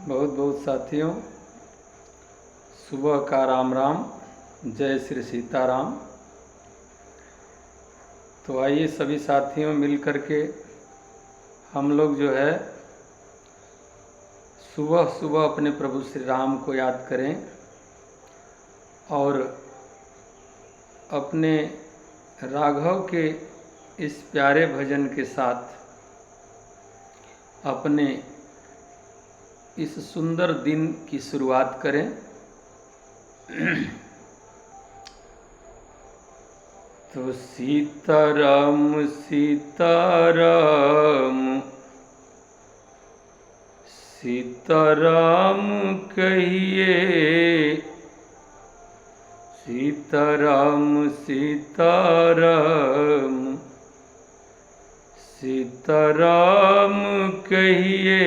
बहुत बहुत साथियों, सुबह का राम राम, जय श्री सीताराम। तो आइए सभी साथियों मिल कर के हम लोग जो है सुबह सुबह अपने प्रभु श्री राम को याद करें और अपने राघव के इस प्यारे भजन के साथ अपने इस सुंदर दिन की शुरुआत करें। तो सीताराम सीताराम सीताराम कहिए, सीताराम सीताराम सीताराम कहिए,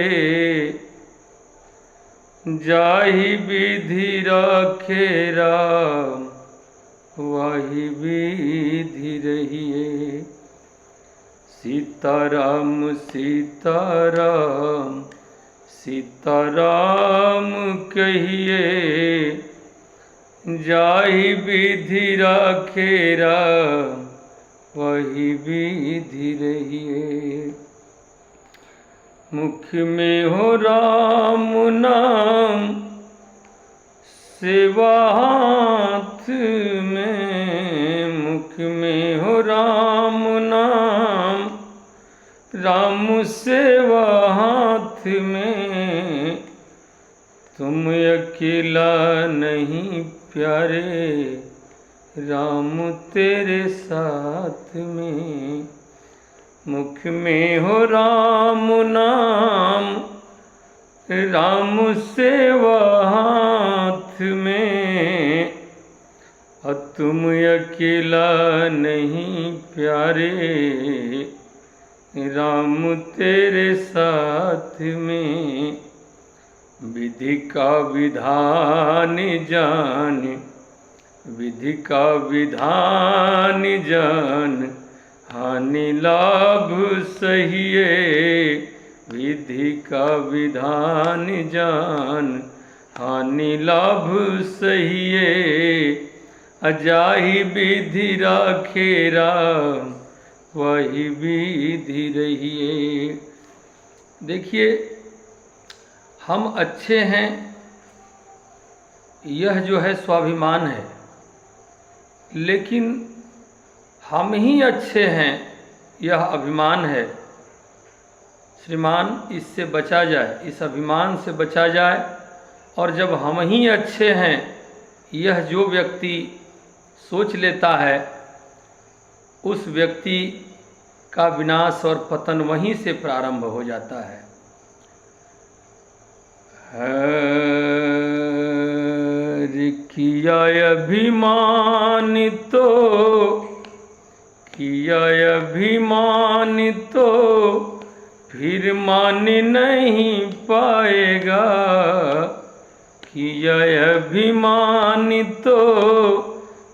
जाहि विधि राखे राम वाहि विधि रहिए। सीताराम सीताराम सीताराम कहिए, जाहि विधि राखे राम वाहि विधि रहिए। मुख में हो राम नाम, सेवा हाथ में। मुख में हो राम नाम, राम सेवा हाथ में। तुम अकेला नहीं प्यारे, राम तेरे साथ में। मुख में हो राम नाम, राम सेवा हाथ में। और तुम अकेला नहीं प्यारे, राम तेरे साथ में। विधि का विधान जान, विधि का विधान जान, हानि लाभ सहिए। विधि का विधान जान, हानि लाभ सहिए। अजाहि विधि राखे राम वही विधि रहिए। देखिए, हम अच्छे हैं यह जो है स्वाभिमान है, लेकिन हम ही अच्छे हैं यह अभिमान है। श्रीमान, इससे बचा जाए, इस अभिमान से बचा जाए। और जब हम ही अच्छे हैं यह जो व्यक्ति सोच लेता है, उस व्यक्ति का विनाश और पतन वहीं से प्रारंभ हो जाता है। किया अभिमान तो, किया अभिमान तो फिर मान नहीं पाएगा। किया अभिमान तो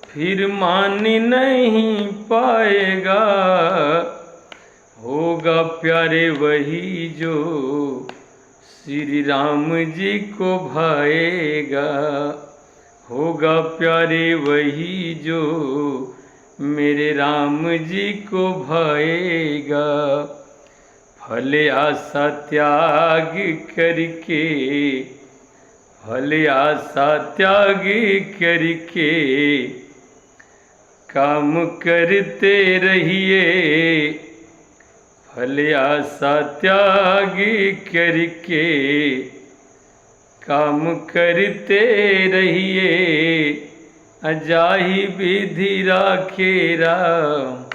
फिर मान नहीं पाएगा। होगा प्यारे वही जो श्री राम जी को भाएगा। होगा प्यारे वही जो मेरे राम जी को भाएगा। फल आशा त्याग करके, फल आशा त्याग करके काम करते रहिए। फल आशा त्याग करके काम करते रहिए। अजाहि विधि राखे राम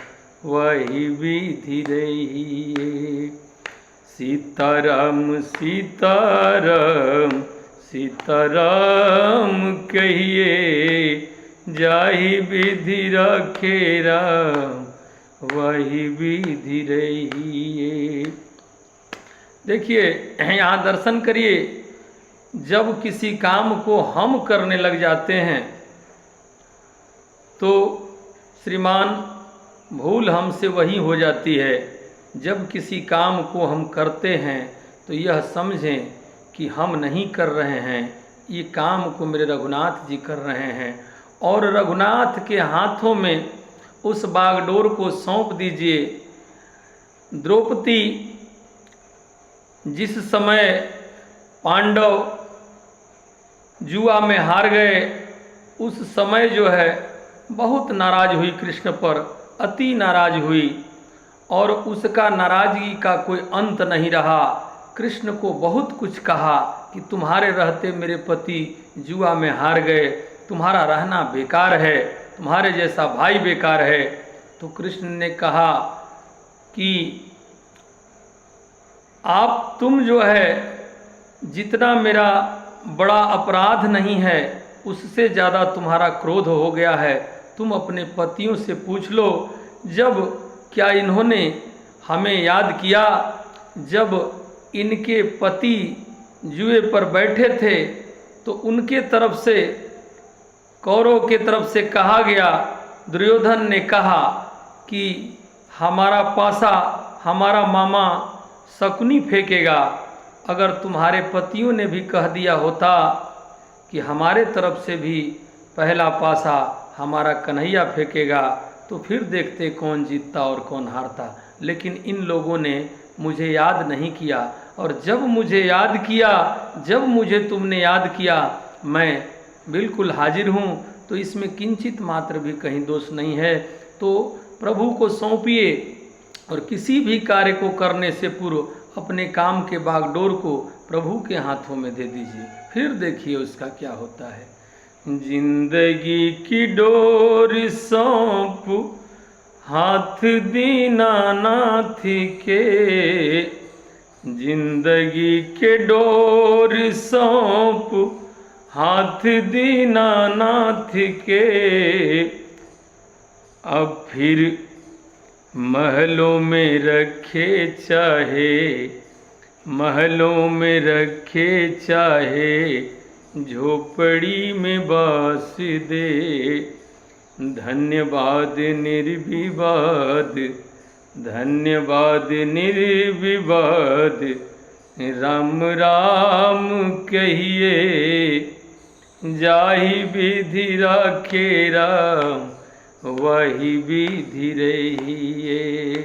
वही विधि रहिए। सीताराम सीताराम सीताराम कहिए, जाहि विधि राखे राम वही विधि रहिए। देखिए, यहाँ दर्शन करिए, जब किसी काम को हम करने लग जाते हैं तो श्रीमान भूल हमसे वही हो जाती है। जब किसी काम को हम करते हैं तो यह समझें कि हम नहीं कर रहे हैं, ये काम को मेरे रघुनाथ जी कर रहे हैं, और रघुनाथ के हाथों में उस बागडोर को सौंप दीजिए। द्रौपदी जिस समय पांडव जुआ में हार गए, उस समय जो है बहुत नाराज हुई कृष्ण पर, अति नाराज हुई, और उसका नाराजगी का कोई अंत नहीं रहा। कृष्ण को बहुत कुछ कहा कि तुम्हारे रहते मेरे पति जुआ में हार गए, तुम्हारा रहना बेकार है, तुम्हारे जैसा भाई बेकार है। तो कृष्ण ने कहा कि आप तुम जो है जितना मेरा बड़ा अपराध नहीं है, उससे ज़्यादा तुम्हारा क्रोध हो गया है। तुम अपने पतियों से पूछ लो, जब क्या इन्होंने हमें याद किया, जब इनके पति जुए पर बैठे थे तो उनके तरफ से, कौरव के तरफ से कहा गया, दुर्योधन ने कहा कि हमारा पासा हमारा मामा शकुनी फेंकेगा। अगर तुम्हारे पतियों ने भी कह दिया होता कि हमारे तरफ से भी पहला पासा हमारा कन्हैया फेंकेगा, तो फिर देखते कौन जीतता और कौन हारता। लेकिन इन लोगों ने मुझे याद नहीं किया, और जब मुझे याद किया, जब मुझे तुमने याद किया, मैं बिल्कुल हाजिर हूँ। तो इसमें किंचित मात्र भी कहीं दोष नहीं है। तो प्रभु को सौंपिए, और किसी भी कार्य को करने से पूर्व अपने काम के बागडोर को प्रभु के हाथों में दे दीजिए, फिर देखिए उसका क्या होता है। जिंदगी की डोर सौंप हाथ दीनानाथ के, जिंदगी के डोर सौंप हाथ दीनानाथ के, अब फिर महलों में रखे चाहे, महलों में रखे चाहे, झोपड़ी में बास दे। धन्यवाद निर्विवाद, धन्यवाद निर्विवाद, राम राम कहिए, जाहि विधि राखे राम, वही विधि रहिए।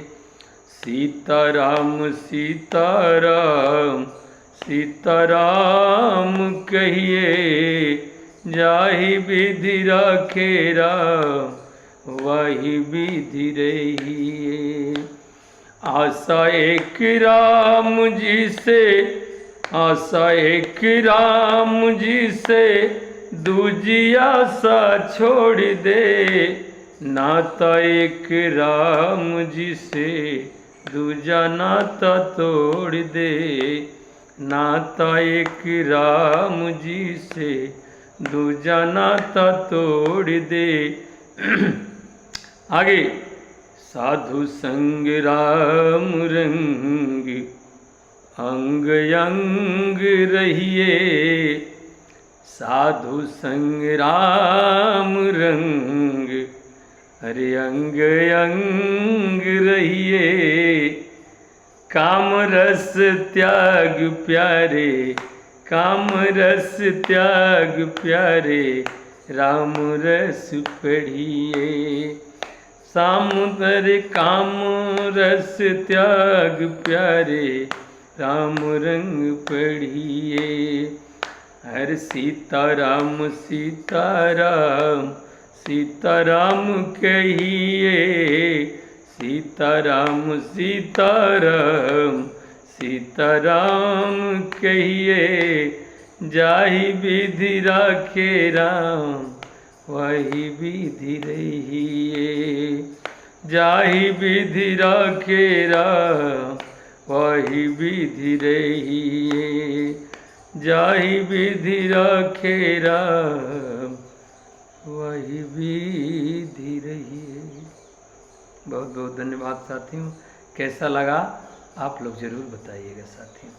सीताराम सीताराम सीताराम कहिए, जाहि विधि राखे राम, वही विधि रहिए। आशा एक राम जी से, आशा एक राम जी से, दूजी आशा छोड़ दे। नाता एक राम जी से, दूजा नाता तोड़ दे। नाता एक राम जी से, दूजा नाता तोड़ दे। आगे, साधु संग राम रंग, अंग अंग रहिए। साधु संग राम रंग, अरे अंग अंग रहिए। काम रस त्याग प्यारे, काम रस त्याग प्यारे, राम रस पढ़िए। सामुदर काम रस त्याग प्यारे, राम रंग पढ़िए। हर सीताराम सीताराम सीताराम कहिए। सीताराम सीताराम सीताराम कहिए। जाहि विधि राखे राम, वही विधि रहिए। जाहि विधि राखे राम, वही विधि रहिए। जाहि विधि राखे राम, वही विधि रहिए। बहुत बहुत धन्यवाद साथियों। कैसा लगा आप लोग ज़रूर बताइएगा साथियों।